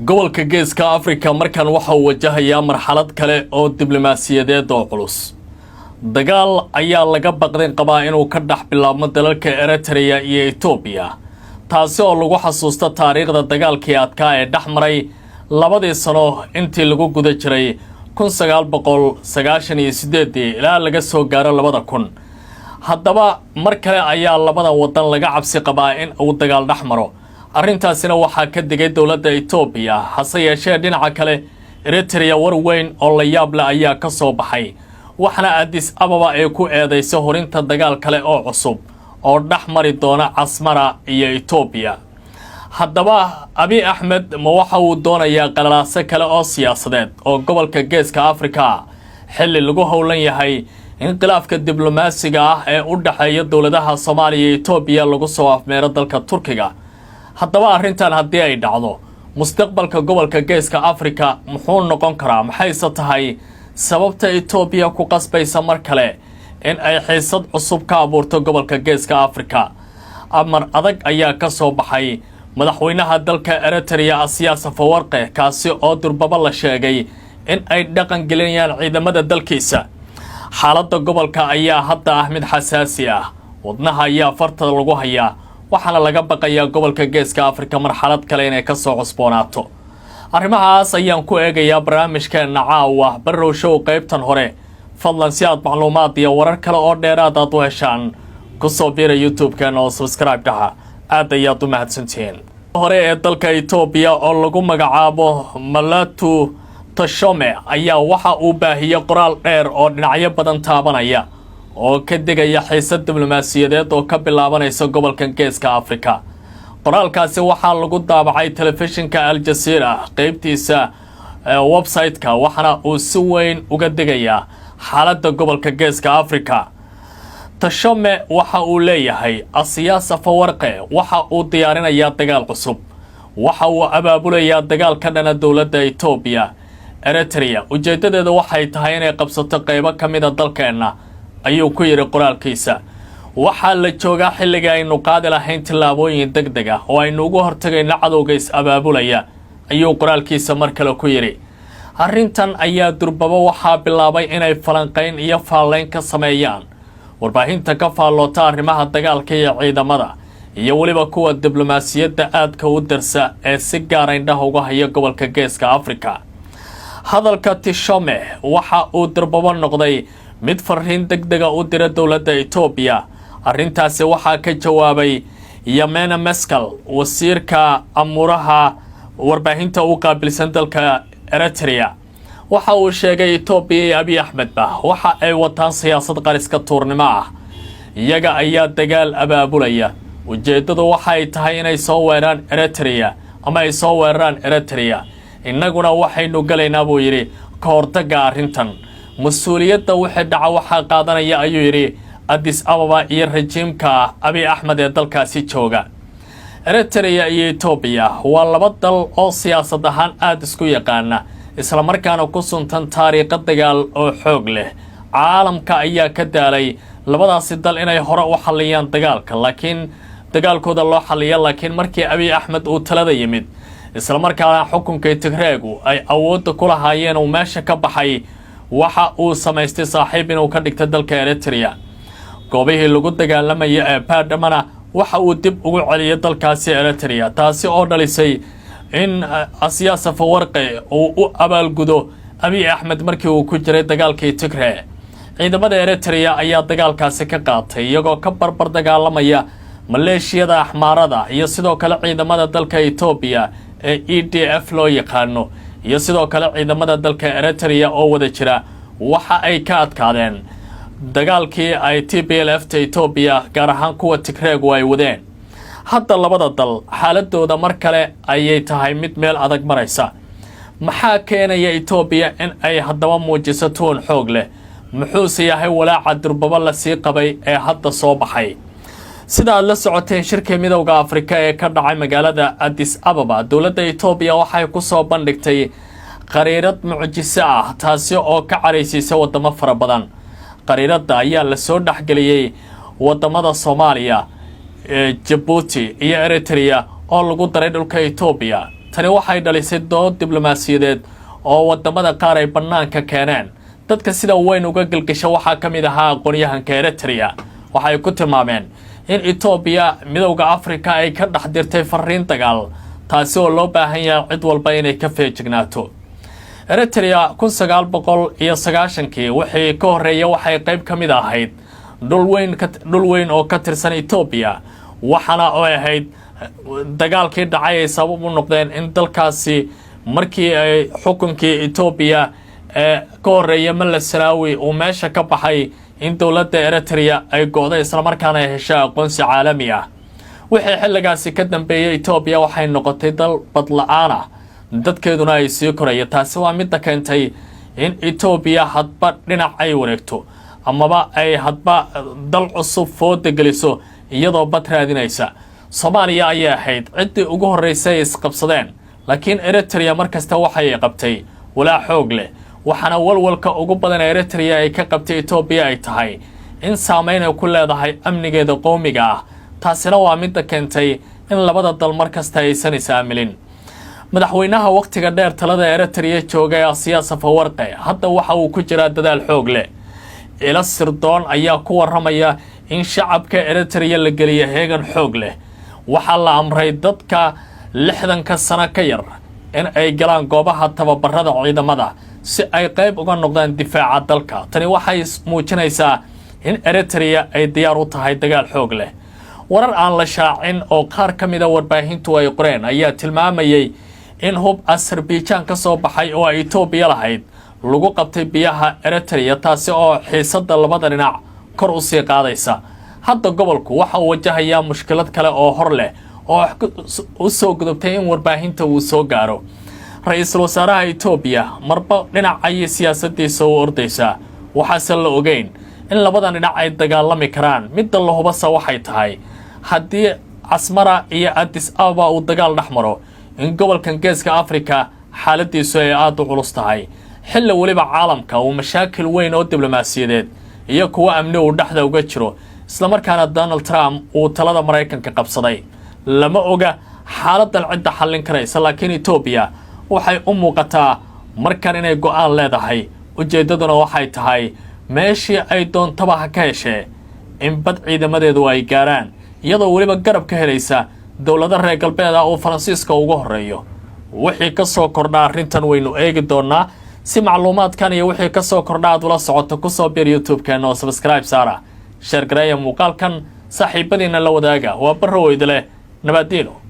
gobolka geeska Afrika markan waxa uu wajahayaa marxalad kale oo diblomaasiyadeed oo culus. Dagaal ayaa laga baqdin qabaa inuu ka dhax bilaabmo dalalka Eritrea iyo Ethiopia, taasi oo lagu xasuusto taariikhda dagaalkii adkaa ee dhaxmaray labadii sano intii lagu guda jiray 1998 ilaa laga soo gaaro 2000. haddaba mar kale ayaa labada wadan laga cabsi qabaa in uu dagaal dhaxmaro. arrintaasina waxaa ka digay dowladda Ethiopia, hase yeeshee dhinaca kale Eritrea war weyn oo la yaab leh ayaa ka soo baxay, waxana Addis Ababa ay ku eedeysay horinta dagaal kale oo cusub oo dhaxmari doona Asmara iyo Ethiopia. haddaba Abiy Ahmed ma waxa uu doonayaa qalalaase kale oo siyaasadeed oo gobolka geeska Afrika xilli lagu howlan yahay inqilaafka diblomaasiga ah ee u dhaxeeya dowladaha Soomaaliya iyo Ethiopia lagu soo afmeero dalka Turkiga. haddaba arrintan haddii ay dhacdo, mustaqbalka gobolka geeska Afrika muxuu noqon karaa? maxayse tahay sababta Ethiopia ku qasbaysa mar kale in ay xiisad cusub ka abuurto gobolka geeska Afrika? amar adag ayaa ka soo baxay madaxweynaha dalka Eritrea Isaias Afwerki, kaasi oo durbaba la sheegay in ay dhaqan gelinayaan ciidamada dalkiisa. xaaladda gobolka ayaa hadda ah mid xasaasi ah, wadnaha ayaa farta lagu hayaa, waxaana laga baqayaa gobolka geeska Afrika marxalad kale inay ka soo cusboonaato. arrimahaas ayaan ku eegayaa barnaamijkeena caawa Barrow Show qaybtan hore. fadlan si aad macluumaad iyo warar kale oo dheeraad aad u heshaan ku soo biira YouTube-keena oo subscribe dhaha. aad ayaad u mahadsantihiin. hore ee dalka Ethiopia oo lagu magacaabo Mulatu Teshome ayaa waxa uu baahiyay qoraal dheer oo dhinacyo badan taabanaya oo ka digaya xiisad diblomaasiyadeed oo ka bilaabanaysa gobolka geeska Afrika. qoraalkaasi waxaa lagu daabacay telefishinka Al Jazeera qaybtiisa website-ka, waxaana uu si weyn uga digayaa xaaladda gobolka geeska Afrika. Teshome waxa uu leeyahay Isaias Afwerki waxa uu diyaarinayaa dagaal cusub, waxa uu abaabulayaa dagaal ka dhana dowladda Ethiopia. Eritrea ujeedadeedu waxay tahay inay qabsato qaybo ka mid ah dalkeena, ayuu ku yiri qoraalkiisa. waxaa la joogaa xilliga aynu qaadi lahayn tillaabooyin degdeg ah oo aynu ugu hortagayno cadowga is abaabulaya, ayuu qoraalkiisa mar kale ku yiri. arrintan ayaa durbaba waxaa bilaabay inay falanqayn iyo faallayn ka sameeyaan warbaahinta ka faalloota arrimaha dagaalka iyo ciidamada, iyo weliba kuwa diblomaasiyadda aadka u darsa ee si gaar indhaha uga haya gobolka geeska Afrika. hadalka Teshome waxa uu durbaba noqday mid fariin degdega u dira dowladda Ethiopia. arrintaasi waxaa ka jawaabay Yamena Meskel, wasiirka amuraha warbaahinta u qaabilsan dalka Eritrea. waxa uu sheegay Ethiopia iyo Abiy Ahmed waxa ay wataan siyaasad qariska tuurnimo ah, iyaga ayaa dagaal abaabulaya. ujeedadu waxay tahay inay soo weeraraan Eritrea ama ay soo weeraraan Eritrea. innaguna waxaynu galaynaa buu yiri ka hortagga arrintan. mas-uuliyadda wixii dhaca waxaa qaadanaya, ayuu yiri Addis Ababa iyo rajiimka Abiy Ahmed ee dalkaasi jooga. Eritrea iyo Ethiopia waa laba dal oo siyaasad ahaan aad isku yaqaana, isla markaana ku suntan taariikh dagaal oo xoog leh. caalamka ayaa ka daalay labadaasi dal inay hore u xaliyaan dagaalkooda loo xaliya, laakiin markii Abiy Ahmed uu talada yimid, isla markaana xukunka Tigreegu ay awoodda ku lahaayeen uu meesha ka baxay, waxa uu samaystay saaxiib inuu ka dhigto dalka Eritrea. goobihii lagu dagaalamaya ee Baadhamana waxa uu dib ugu celiyay dalkaasi Eritrea, taasi oo dhalisay in Isaias Afwerki uu u abaalgudo Abiy Ahmed markii uu ku jiray dagaalkii Tigray. ciidamada Eritrea ayaa dagaalkaasi ka qaatay iyagoo ka barbar dagaalamaya maleeshiyada Axmaarada iyo sidoo kale ciidamada dalka Ethiopia ee EDF loo yaqaano, iyo sidoo kale ciidamada dalka Eritrea oo wada jira. waxa ay ka adkaadeen dagaalkii ay TPLF Ethiopia gaar ahaan kuwa Tigreegu ay wadeen. hadda labada dal xaaladooda mar kale ayay tahay mid meel adag maraysa. maxaa keenaya Ethiopia in ay haddaba muujiso toon xoog leh? muxuuse yahay walaaca durbaba la sii qabay ee hadda soo baxay? sida aad la socoteen shirka midowga Afrika ee ka dhacay magaalada Addis Ababa, dowladda Ethiopia waxay ku soo bandhigtay qariirad mucjiso ah, taasi oo ka caraysiisay wadamo fara badan. qariiradda ayaa la soo dhaxgeliyay wadamada Soomaaliya, Djibouti iyo Eritrea oo lagu daray dhulka Ethiopia. tani waxay dhalisay dood diblomaasiyadeed oo wadamada qaar ay bannaanka keeneen. dadka sida weyn uga galgasha waxaa ka mid ahaa aqoonyahanka Eritrea. waxay ku tilmaameen in Ethiopia midowga Afrika ay ka dhex dirtay fariin dagaal, taasi oo loo baahan yahay cid walba inay ka feejignaato. Eritrea 1990kii wixii ka horeeyay waxay qayb ka mid ahayd dhul weyn oo ka tirsan Ethiopia, waxaana oo ahayd dagaalkii dhacay ay sabab u noqdeen in dalkaasi markii ay xukunkii Ethiopia ka horeeyay Meles Zenawi uu meesha ka baxay in dowladda Eritrea ay go'day isla markaana ay heshay aqoonsi caalami ah. wixii xilligaasi ka dambeeyay Ethiopia waxay noqotay dal badla'aan ah, dadkeeduna ay sii koraya. taasi waa mid keentay in Ethiopia hadba dhinac ay wareegto amaba ay hadba dal cusub fooda geliso iyadoo bad raadinaysa. Soomaaliya ayay ahayd ciddii ugu horeysay isqabsadeen, laakiin Eritrea markasta waxay qabtay walaa xoog leh. waxaana walwalka ugu badan Eritrea ay ka qabtay Ethiopia ay tahay in saameyn ay ku leedahay amnigeeda qowmiga ah. taasina waa mid keentay in labada dal markasta aysan is-aamilin. madaxweynaha waqtiga dheer talada Eritrea joogay Asiyaas Afwerqi hadda waxa uu ku jiraa dadaal xoog leh. ila sirdoon ayaa ku waramaya in shacabka Eritrea la geliyo heegan xoog leh. waxaa la amray dadka 60 sano ka yar in ay galaan goobaha tababarada ciidamada si ay qayb uga noqdaan difaaca dalka. tani waxay muujinaysaa in Eritrea ay diyaar u tahay dagaal xoog leh. warar aan la shaacin oo qaar ka mid ah warbaahintu ay qoreen ayaa tilmaamayay in hub Azerbaijan ka soo baxay oo Ethiopia lahayd lagu qabtay biyaha Eritrea, taasi oo xiisadda labada dhinac kor u sii qaadaysa. hadda gobolku waxa uu wajahayaa mushkilad kale oo hor leh oo u soo gudubtay in warbaahinta uu soo gaaro. ra'iisul wasaaraha Ethiopia marba dhinac ay siyaasaddiisa u ordaysaa, waxaase la ogeyn in labada dhinac ay dagaalami karaan. midda la hubasa waxay tahay haddii Asmara iyo Addis Ababa uu dagaal dhex maro in gobolkan geeska Afrika xaaladiisu ay aad u culus tahay, xilli waliba caalamka uu mashaakil weyn oo diblomaasiyadeed iyo kuwa amni uu dhexda uga jiro, isla markaana Donald Trump uu talada Mareykanka qabsaday. lama oga xaaladan cidda xallin karaysa, laakiin Ethiopia waxay u muuqataa markan inay go'aan leedahay. ujeedaduna waxay tahay meeshii ay doontaba ha ka heshee in bad ciidamadeedu ay gaaraan, iyadoo waliba garab ka helaysa dowladda reer galbeed oo Faransiiska ugu horeeyo. wixii ka soo kordha arrintan waynu eegi doonaa. si macluumaadkan iyo wixii ka soo kordha aad ula socoto ku soo biir YouTube-keena oo subscribe saara, share gareeya muuqaalkan, saaxiibadiina la wadaaga. waa barro idile nabadiino.